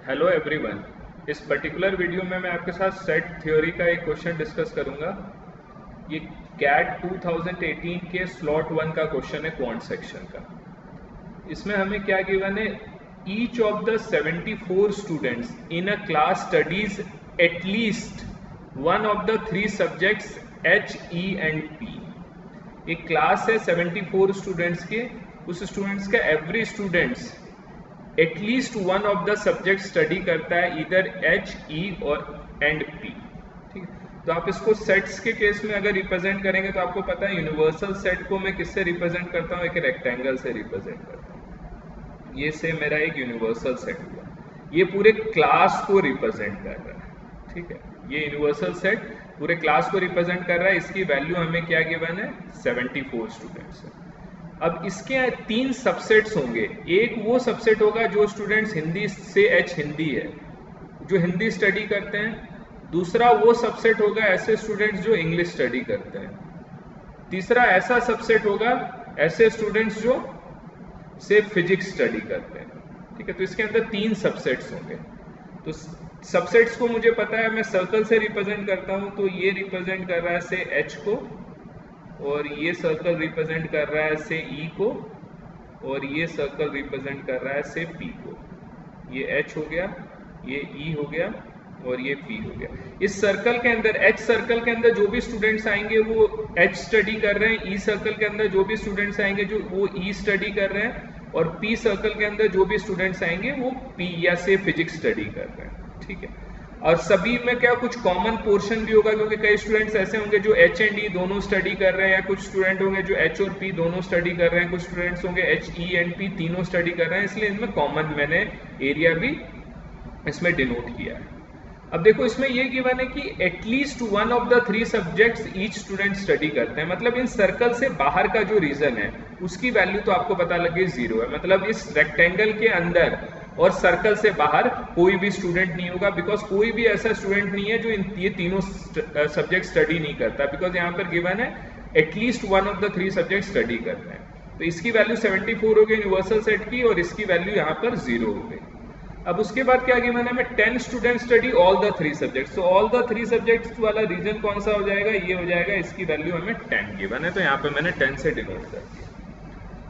Hello everyone. इस particular video में मैं आपके साथ सेट थ्योरी का एक क्वेश्चन डिस्कस करूंगा। ये कैट 2018 के स्लॉट 1 का क्वेश्चन है, क्वांट सेक्शन का। इसमें हमें क्या गिवन है, each of the 74 students in a class studies at least one of the 3 subjects H, E and P. एक क्लास है 74 स्टूडेंट्स के, उस स्टूडेंट्स का every students at least one of the subject study करता है, इधर एच, ई और एंड पी। ठीक है, तो आप इसको सेट्स के केस में अगर रिप्रेजेंट करेंगे तो आपको पता है यूनिवर्सल सेट को मैं किससे रिप्रेजेंट करता हूँ, एक रेक्टेंगल से रिप्रेजेंट करता हूँ। ये से मेरा एक यूनिवर्सल सेट हुआ, ये पूरे क्लास को रिप्रेजेंट कर रहा है। ठीक है, ये यूनिवर्सल सेट पूरे क्लास को रिप्रेजेंट कर रहा है। इसकी वैल्यू हमें क्या गिवन है, 74 स्टूडेंट्स है। अब इसके 3 सबसेट्स होंगे। एक वो सबसेट होगा जो स्टूडेंट्स हिंदी से एच हिंदी है, जो हिंदी स्टडी करते हैं। दूसरा वो सबसेट होगा ऐसे स्टूडेंट्स जो इंग्लिश स्टडी करते हैं। तीसरा ऐसा सबसेट होगा ऐसे स्टूडेंट्स जो से फिजिक्स स्टडी करते हैं। ठीक है, तो इसके अंदर 3 सबसेट्स होंगे। तो सबसेट्स को मुझे पता है, मैं सर्कल से रिप्रेजेंट करता हूं। तो ये रिप्रेजेंट कर रहा है से एच को, और ये सर्कल रिप्रेजेंट कर रहा है से ई को, और ये सर्कल रिप्रेजेंट कर रहा है से पी को। ये एच हो गया, ये ई हो गया और ये पी हो गया। इस सर्कल के अंदर, एच सर्कल के अंदर जो भी स्टूडेंट्स आएंगे वो एच स्टडी कर रहे हैं। ई सर्कल के अंदर जो भी स्टूडेंट्स आएंगे जो वो ई स्टडी कर रहे हैं, और पी सर्कल के अंदर जो भी स्टूडेंट्स आएंगे वो पी या से फिजिक्स स्टडी कर रहे हैं। ठीक है, और सभी में क्या कुछ कॉमन पोर्शन भी होगा, क्योंकि कई स्टूडेंट्स ऐसे होंगे जो एच एंड ई दोनों स्टडी कर रहे हैं, कुछ स्टूडेंट होंगे जो एच और पी दोनों स्टडी कर रहे हैं, कुछ स्टूडेंट्स होंगे एच, ई एंड पी तीनों स्टडी कर रहे हैं। इसलिए इनमें कॉमन मैंने एरिया भी इसमें डिनोट किया है। अब देखो, इसमें ये गिवन है कि at least one of the 3 subjects each student study करते हैं। मतलब इन सर्कल से बाहर का जो रीजन है उसकी वैल्यू तो आपको पता लग गई 0 है। मतलब इस रेक्टेंगल के अंदर और सर्कल से बाहर कोई भी स्टूडेंट नहीं होगा, बिकॉज कोई भी ऐसा स्टूडेंट नहीं है जो ये तीनों सब्जेक्ट स्टडी नहीं करता, बिकॉज यहाँ पर गिवन है at least one of the 3 subject study करते हैं। तो इसकी वैल्यू 74 हो गई यूनिवर्सल सेट की, और इसकी वैल्यू यहाँ पर 0 हो गई। अब उसके बाद क्या गिवन है, मैं 10 student study all the 3 subjects. तो ऑल द 3 सब्जेक्ट्स वाला रीजन कौन सा हो जाएगा, ये हो जाएगा। इसकी वैल्यू हमें 10 गिवन है, तो यहाँ पे मैंने 10 से डिनोट कर दिया।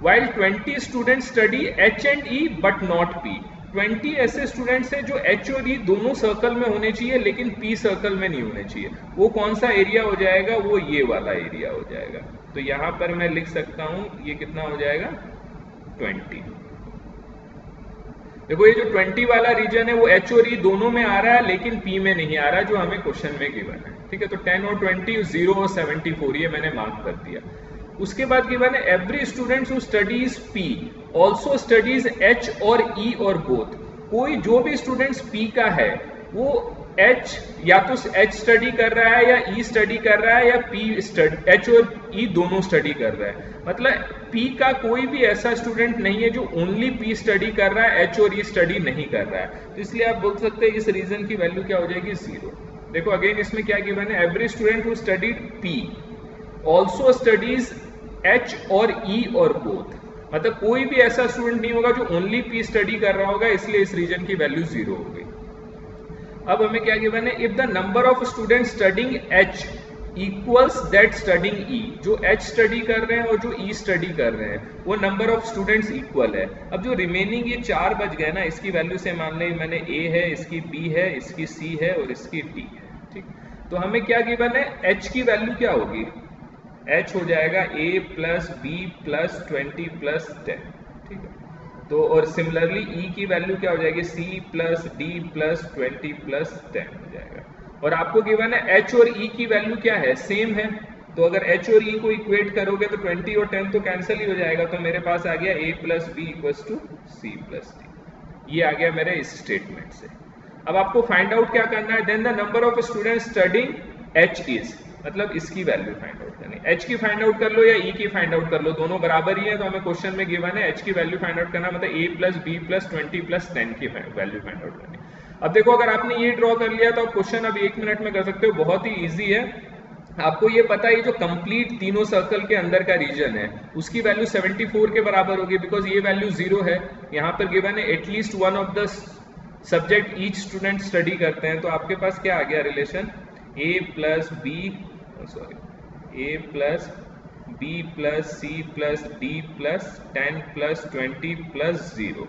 While 20 student study H and E but not P. 20 ऐसे स्टूडेंट्स हैं जो एच और ई दोनों सर्कल में होने चाहिए लेकिन पी सर्कल में नहीं होने चाहिए। वो कौन सा एरिया हो जाएगा, वो ये वाला एरिया हो जाएगा। तो यहां पर मैं लिख सकता हूं, ये कितना हो जाएगा, 20। देखो, ये जो 20 वाला रीजन है वो एच और ई दोनों में आ रहा है लेकिन पी में नहीं आ रहा, जो हमें क्वेश्चन में गिवन है। ठीक है, तो 10 और 20, 0 और 74, ये मैंने मार्क कर दिया। उसके बाद गिवन है every student who studies P also studies H और ई और बोथ। कोई जो भी स्टूडेंट्स पी का है वो एच या तो एच स्टडी कर रहा है या ई स्टडी कर रहा है, या पी एच और ई दोनों स्टडी कर रहा है। मतलब पी का कोई भी ऐसा स्टूडेंट नहीं है जो ओनली पी स्टडी कर रहा है, एच और ई स्टडी नहीं कर रहा है। तो इसलिए आप बोल सकते हैं इस रीजन की वैल्यू क्या हो जाएगी, 0। देखो अगेन इसमें क्या गिवन है, every student who studied P also studies H और ई और बोथ। मतलब कोई भी ऐसा स्टूडेंट नहीं होगा जो ओनली पी स्टडी कर रहा होगा, इसलिए इस रीजन की वैल्यू 0 हो गई। अब हमें क्या गिवन है, if the number of student studying H equals that studying E. जो एच स्टडी कर रहे हैं और जो ई स्टडी कर रहे हैं वो नंबर ऑफ स्टूडेंट्स इक्वल है। अब जो रिमेनिंग ये 4 बच गए ना, इसकी वैल्यू से मान लें मैंने ए है, इसकी बी है, इसकी सी है और इसकी डी है। ठीक, तो हमें क्या गिवन है, एच की वैल्यू क्या होगी, एच हो जाएगा a plus B plus 20 plus 10। ठीक है, तो और सिमिलरली ई की वैल्यू क्या हो जाएगी, c plus D plus 20 plus 10 हो जाएगा। और आपको गिवन है एच और ई की वैल्यू क्या है, सेम है। तो अगर एच और ई को इक्वेट करोगे तो 20 और 10 तो कैंसिल ही हो जाएगा। तो मेरे पास आ गया a plus B equals to C plus D. ये आ गया मेरे इस स्टेटमेंट से। अब आपको फाइंड आउट क्या करना है, then the number of student studying H is, मतलब इसकी वैल्यू फाइंड आउट करनी है। एच की फाइंड आउट कर लो या ई की फाइंड आउट कर लो, दोनों बराबर ही है। तो हमें क्वेश्चन में गिवन है एच की वैल्यू फाइंड आउट करना, मतलब ए प्लस बी प्लस 20 प्लस 10 की वैल्यू फाइंड आउट करनी। अब देखो, अगर आपने ये ड्रॉ कर लिया तो आप क्वेश्चन अब 1 मिनट में कर सकते हो, बहुत ही ईजी है। आपको ये पता है जो कंप्लीट तीनों सर्कल के अंदर का रीजन है उसकी वैल्यू 74 के बराबर होगी, बिकॉज ये वैल्यू 0 है। यहाँ पर गिवन है at least one of the subject each student study करते हैं, तो आपके पास क्या आ गया relation, A plus B plus C plus D plus 10 plus 20 plus 0।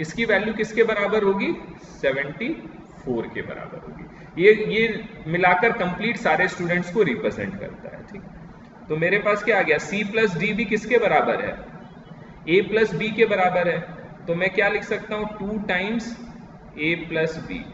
इसकी वैल्यू किसके बराबर होगी, 74 के बराबर होगी। ये मिलाकर कंप्लीट सारे स्टूडेंट्स को रिप्रेजेंट करता है। ठीक, तो मेरे पास क्या आ गया, सी प्लस डी भी किसके बराबर है, ए प्लस बी के बराबर है। तो मैं क्या लिख सकता हूं, 2 times A plus B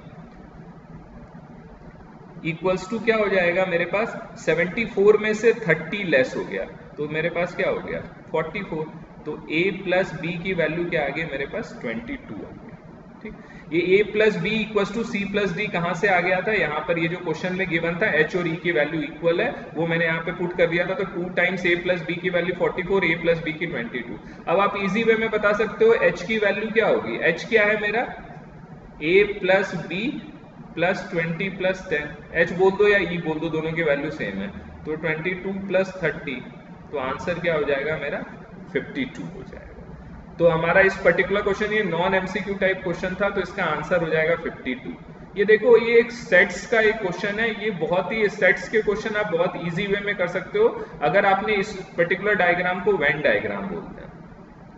equals to क्या हो जाएगा मेरे पास, 74 में से 30 लेस हो गया, तो मेरे पास क्या हो गया 44। तो a प्लस बी की वैल्यू क्या आ गई मेरे पास, 22 आ गया। ठीक, ये a plus B equals to C plus D कहां से आ गया था, यहाँ पर ये जो क्वेश्चन में गिवन था h और e की वैल्यू इक्वल है, वो मैंने यहाँ पे पुट कर दिया था। तो 2 टाइम्स a प्लस बी की वैल्यू 44, a प्लस बी की 22। अब आप इजी वे में बता सकते हो h की वैल्यू क्या होगी, h क्या है मेरा, a plus B plus 20 plus 10, h बोल दो या e बोल दो, दोनों की वैल्यू सेम है। तो 22 प्लस 30, तो आंसर क्या हो जाएगा मेरा 52 हो जाएगा। तो हमारा इस पर्टिकुलर क्वेश्चन ये नॉन एमसीक्यू टाइप क्वेश्चन था, तो इसका आंसर हो जाएगा 52। ये देखो, ये एक सेट्स का एक क्वेश्चन है, ये बहुत ही सेट्स के क्वेश्चन आप बहुत इजी वे में कर सकते हो अगर आपने इस पर्टिकुलर डायग्राम को वेन डायग्राम बोलते हैं।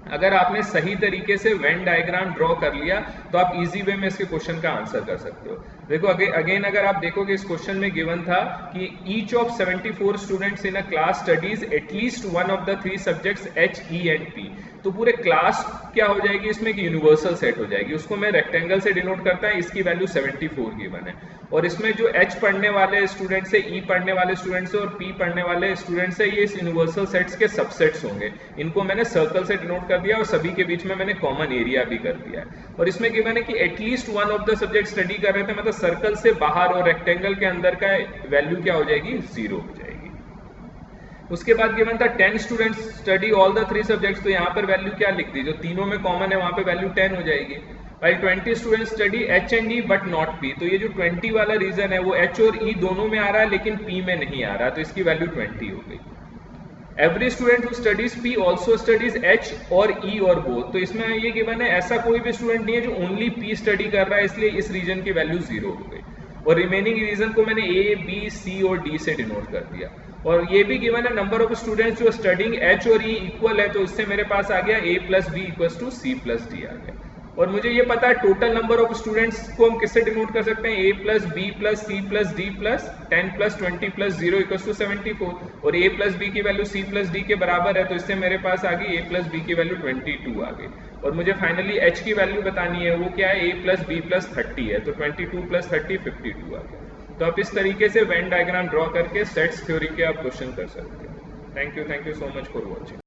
अगर आपने सही तरीके से वेन डायग्राम ड्रॉ कर लिया तो आप इजी वे में इसके क्वेश्चन का आंसर कर सकते हो। देखो अगेन अगर आप देखोगे इस क्वेश्चन में गिवन था कि each of 74 students in a class studies at least one of the 3 subjects H, E and P. तो पूरे क्लास क्या हो जाएगी इसमें, कि यूनिवर्सल सेट हो जाएगी, उसको मैं रेक्टेंगल से डिनोट करता है, इसकी वैल्यू 74 गिवन है। और इसमें जो एच पढ़ने वाले स्टूडेंट्स है, ई पढ़ने वाले स्टूडेंट्स है और पी पढ़ने वाले स्टूडेंट्स है, ये इस यूनिवर्सल सेट्स के सबसेट्स होंगे। इनको मैंने सर्कल से डिनोट कर दिया और सभी के बीच में मैंने कॉमन एरिया भी कर दिया है। और इसमें गिवन है कि at least one of the subject study कर रहे थे, मतलब सर्कल से बाहर और रेक्टेंगल के अंदर का वैल्यू क्या हो जाएगी, 0 हो जाएगी। उसके बाद गिवन था 10 students study all the 3 subjects, तो यहाँ पर वैल्यू क्या लिख दी, जो तीनों में कॉमन है वहां पे वैल्यू 10 हो जाएगी। While 20 students study H and E but not P, तो ये जो 20 वाला रीजन है वो एच और ई दोनों में आ रहा है लेकिन पी में नहीं आ रहा, तो इसकी वैल्यू 20 हो गई। Every student who studies P also studies H और ई और बोथ, तो इसमें ये गिवन है ऐसा कोई भी स्टूडेंट नहीं है जो ओनली पी स्टडी कर रहा है, इसलिए इस रीजन की वैल्यू 0 हो गई। और रिमेनिंग रीजन को मैंने ए, बी, सी और डी से डिनोट कर दिया। और ये भी गिवन है नंबर ऑफ स्टूडेंट्स जो स्टडिंग एच और ई इक्वल है, तो इससे मेरे पास आ गया a plus B equal to C plus D आ गया। और मुझे ये पता है टोटल नंबर ऑफ स्टूडेंट्स को हम किससे डिनोट कर सकते हैं, a plus B plus C plus D plus 10 plus 20 plus 0 equal to 74। और a प्लस बी की वैल्यू c प्लस डी के बराबर है, तो इससे मेरे पास आ गई a प्लस बी की वैल्यू 22 आ गई। और मुझे फाइनली h की वैल्यू बतानी है, वो क्या है, a प्लस बी प्लस 30 है, तो 22 प्लस 30 52 आ गया। तो आप इस तरीके से वेन डायग्राम ड्रॉ करके सेट्स थ्योरी के आप क्वेश्चन कर सकते हैं। Thank you so much for watching.